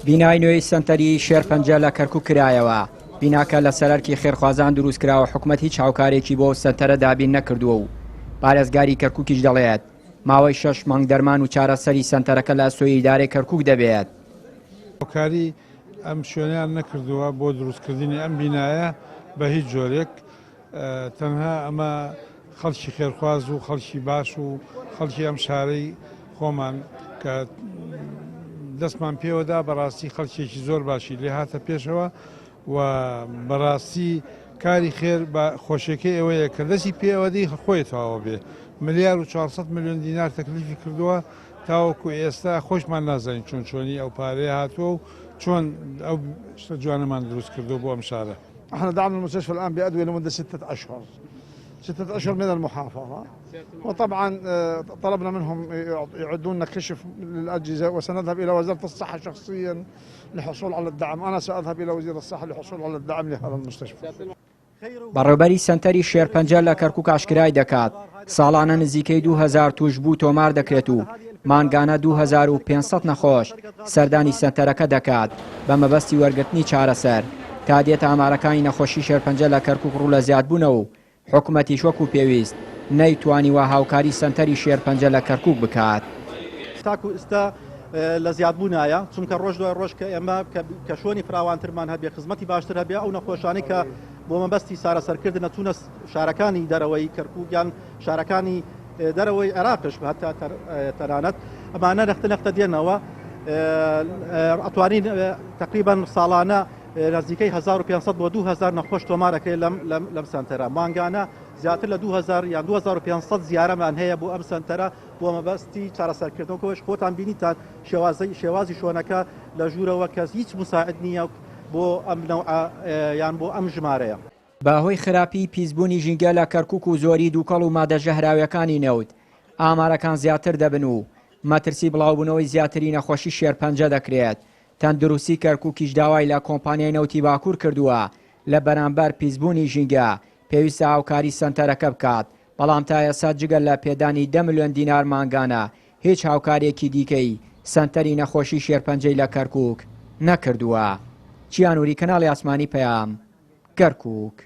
بینای نوێی سەنتەری شێرپەنجە لە کەرکووک کرایەوە. بیناکە لە سەرەرکی خێرخوازان دروست کراوە، حکوومەت هیچ هاوکارێکی بۆ سەنتەرە دابین نەکردووە و پارێزگاری کەرکووکیش دەڵێت ماوەی 6 مانگ دەرمان و چارەسەری سەنتەرەکە لە سۆی ئیدارەی کەرکووک دەبێت. هاوکاری ئەم شوێنیان نەکردووە بۆ دروستکردنی ئەم بینایە بە هیچ جۆرێک، تەنها ئەمە خەڵکی خێرخواز و خەڵکی باش و خەڵکی ئەم شارەی خۆمان کە دەستمان پێوەدا بەڕاستی خەڵکێکی زۆر باشی لێ هاتە پێشەوە و بەڕاستی کاری خێر بە خۆشیەکەی ئەوەیە کە دەستی پێوەدەی خۆی تەواوە بێ. ملیار و 400 میلیۆن دینار تەکلیفی کردووە، تاوەکو ئێستا خۆشمان نازانین چۆنی ئەو پارەیە هاتووە و چۆن ئەو شتە جوانەمان دروست کردو بۆ ئەم شارە. احنا دعمنا المستشفى الآن بأدوية لمدة 6 أشهر. 6 أشهر من المحافظة، وطبعا طلبنا منهم يعدون لنا كشف للأجهزة، وسنذهب إلى وزارة الصحة شخصيا للحصول على الدعم. أنا سأذهب إلى وزير الصحة للحصول على الدعم لهذا المستشفى. بەڕێوەبەری سەنتەری شێرپەنجە لە کەرکووک ئاشکرای دەکات ساڵانە نزیکەی 2000 توش بوو تۆمار دەکرێت و مانگانە 2500 نەخۆش سەردانی سەنتەرەکە دەکات بە مەبەستی وەرگرتنی چارەسەر. تا دێتە ئامارەکانی نەخۆشی شێرپەنجە لە کەرکووک ڕوو لە زیادبوونەوە و حکوومەتیش وەکو پێویست نەیتوانیوە هاوکاری سەنتەری شێرپەنجە لە کەرکووک بکات. تاکو ئێستا لە زیادبوونایە، چونکە ڕۆژ دوای ڕۆژ کە ئێمە کە شوێنی فراوانترمان هەبێ، خزمەتی باشتر هەبێ، ئەو نەخۆشانی کە بۆ مەبەستی سارەسەرکردن نەچوونە شارەکانی دەرەوەی کەرکووک یان شارەکانی دەرەوەی عێراقش هەتا تەنانەت ئەمانە نەختە دێنەوە، ئەتوانین تقریبا ساڵانە نزیکەی 1500 بۆ 2000 نەخۆش تۆمارەکەی لەم سەنتەرە. مانگانە زیاتر لە 2000 یان 2500 زیارەمان هەیە بۆ ئەم سەنتەرە بۆ مەبەستی چارەسەرکردنەوەش. خۆتان بینیتان شێوازی شۆنەکە لە ژوورەوە کەس هیچ مساعد نییە بۆ ئەم یان بۆ ئەم ژمارەیە. بەهۆی خراپی پیسبوونی ژینگە لە کەرکووک و زۆری دووکەڵ و مادەژە هراویەکانی نەوت ئامارەکان زیاتر دەبن و مەترسی بڵاوبوونەوەی زیاتری نەخۆشی شێرپەنجە دەکرێت. تەندروستی کەرکووکیش داوای لە کۆمپانیای نەوتی باکوور کردووە لە بەرامبەر پیسبوونی ژینگە پێویستە هاوکاری سەنتەرەکە بکات، بەڵام تا ئێستا جگەل لە پێدانی 10 میلیۆن دینار مانگانە هیچ هاوکارێکی دیکەی سەنتەری نەخۆشی شێرپەنجەی لە کەرکووک نەکردووە. چیانوری کەناڵی ئاسمانی پەیام، کەرکووک.